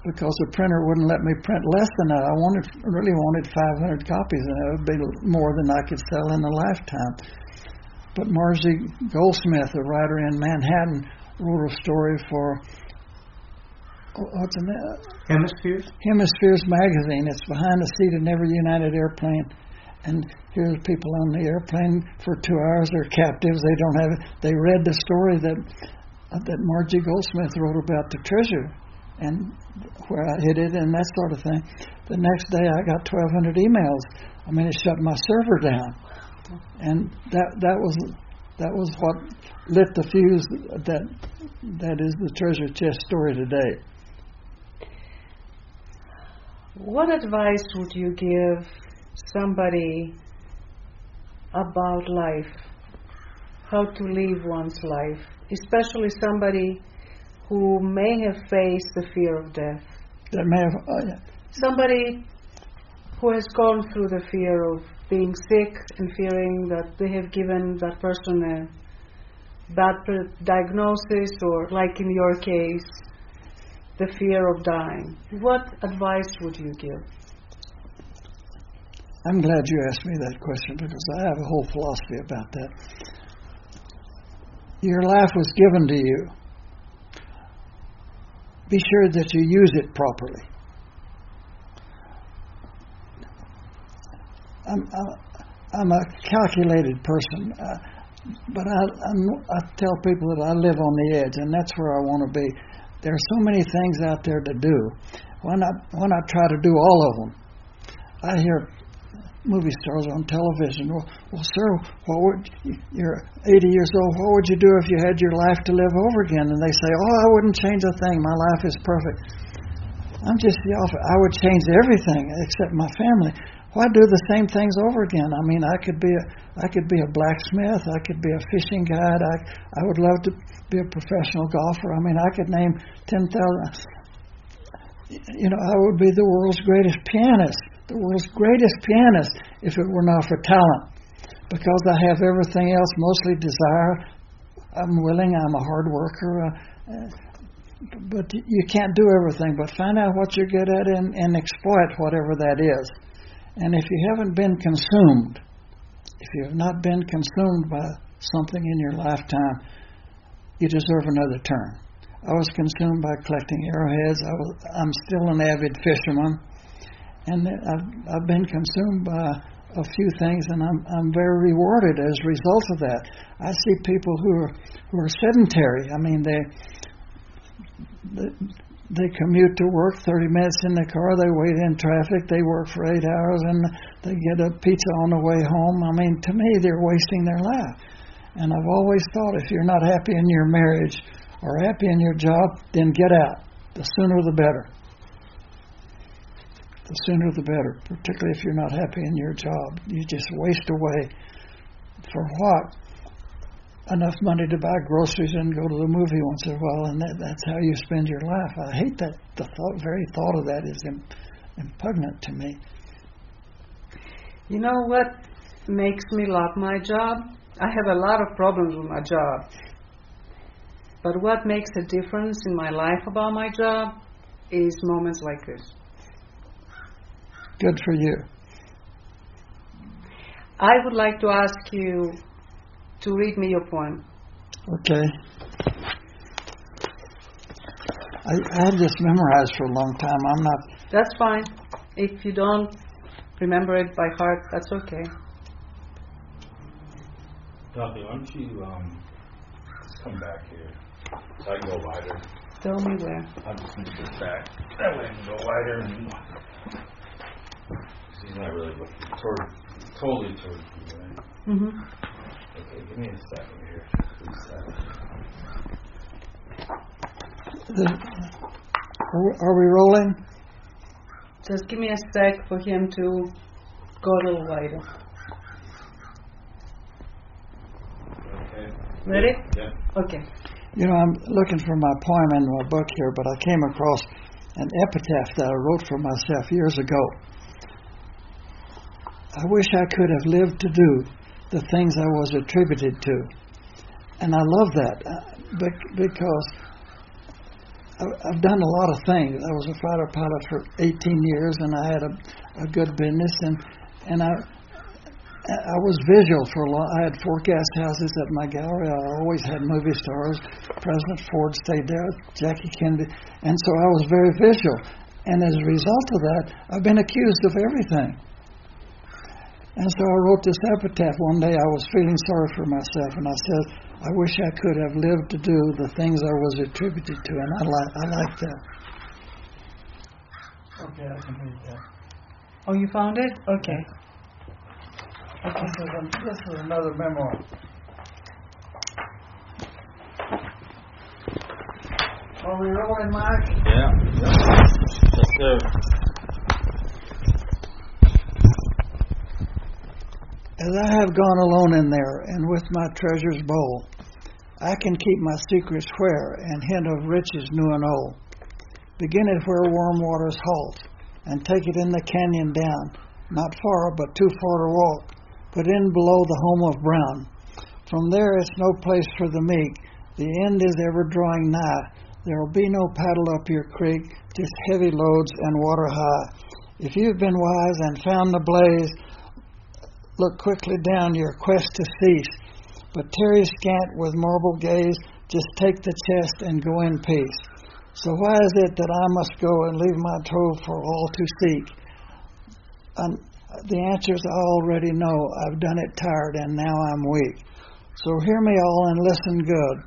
because the printer wouldn't let me print less than that. I really wanted 500 copies, and it would be more than I could sell in a lifetime. But Margie Goldsmith, a writer in Manhattan, wrote a story for what's the name? Hemispheres magazine. It's behind the seat in every United airplane, and here's people on the airplane for 2 hours. They're captives. They don't have it. They read the story that Margie Goldsmith wrote about the treasure and where I hid it and that sort of thing. The next day I got 1,200 emails. I mean, it shut my server down, and that was what lit the fuse. That is the treasure chest story today. What advice would you give somebody about life? How to live one's life, especially somebody who may have faced the fear of death. Somebody who has gone through the fear of being sick and fearing that they have given that person a bad diagnosis, or like in your case, the fear of dying. What advice would you give? I'm glad you asked me that question, because I have a whole philosophy about that. Your life was given to you. Be sure that you use it properly. I'm a calculated person, but I tell people that I live on the edge, and that's where I want to be. There are so many things out there to do. Why not try to do all of them? I hear movie stars on television. Well, sir, you're 80 years old. What would you do if you had your life to live over again? And they say, I wouldn't change a thing. My life is perfect. I'm just the opposite. I would change everything except my family. Why do the same things over again? I mean, I could be a blacksmith. I could be a fishing guide. I would love to be a professional golfer. I mean, I could name 10,000. I would be the world's greatest pianist. The world's greatest pianist if it were not for talent. Because I have everything else, mostly desire. I'm willing. I'm a hard worker. But you can't do everything. But find out what you're good at and exploit whatever that is. And if you haven't been consumed, if you have not been consumed by something in your lifetime, you deserve another turn. I was consumed by collecting arrowheads. I'm still an avid fisherman, and I've been consumed by a few things, and I'm very rewarded as a result of that. I see people who are sedentary. I mean, they commute to work 30 minutes in the car, they wait in traffic, they work for 8 hours, and they get a pizza on the way home. I mean, to me, they're wasting their life. And I've always thought, if you're not happy in your marriage or happy in your job, then get out. The sooner the better. The sooner the better, particularly if you're not happy in your job. You just waste away. For what? Enough money to buy groceries and go to the movie once in a while, and that's how you spend your life. I hate that. The very thought of that is repugnant to me. You know what makes me love my job? I have a lot of problems with my job. But what makes a difference in my life about my job is moments like this. Good for you. I would like to ask you to read me your poem. Okay. I had this memorized for a long time. I'm not... That's fine. If you don't remember it by heart, that's okay. Dorothy, why don't you just come back here so I can go wider. Tell me where. I'll just move this back. That way I can go wider. And he's not really looking totally towards you, right? Mm-hmm. Okay, give me a second here. Are we rolling? Just give me a sec for him to go a little wider. Okay. Ready? Yeah. Okay. You know, I'm looking for my poem in my book here, but I came across an epitaph that I wrote for myself years ago. I wish I could have lived to do the things I was attributed to. And I love that because I've done a lot of things. I was a fighter pilot for 18 years, and I had a good business, and I was visual for a lot. I had 4 guest houses at my gallery. I always had movie stars. President Ford stayed there, Jackie Kennedy, and so I was very visual. And as a result of that, I've been accused of everything. And so I wrote this epitaph. One day I was feeling sorry for myself, and I said, I wish I could have lived to do the things I was attributed to, and I like that. Okay, I can read that. Oh, you found it? Okay. Okay. This is another memoir. Are we rolling, Mike? Yeah. Yes, sir. As I have gone alone in there, and with my treasure's bowl, I can keep my secrets where, and hint of riches new and old. Begin it where warm waters halt, and take it in the canyon down, not far, but too far to walk, but in below the home of Brown. From there it's no place for the meek, the end is ever drawing nigh. There'll be no paddle up your creek, just heavy loads and water high. If you've been wise and found the blaze, look quickly down your quest to cease. But tarry scant with marble gaze, just take the chest and go in peace. So why is it that I must go and leave my trove for all to seek? The answers I already know. I've done it tired and now I'm weak. So hear me all and listen good.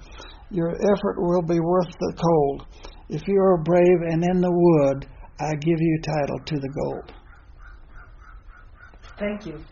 Your effort will be worth the cold. If you are brave and in the wood, I give you title to the gold. Thank you.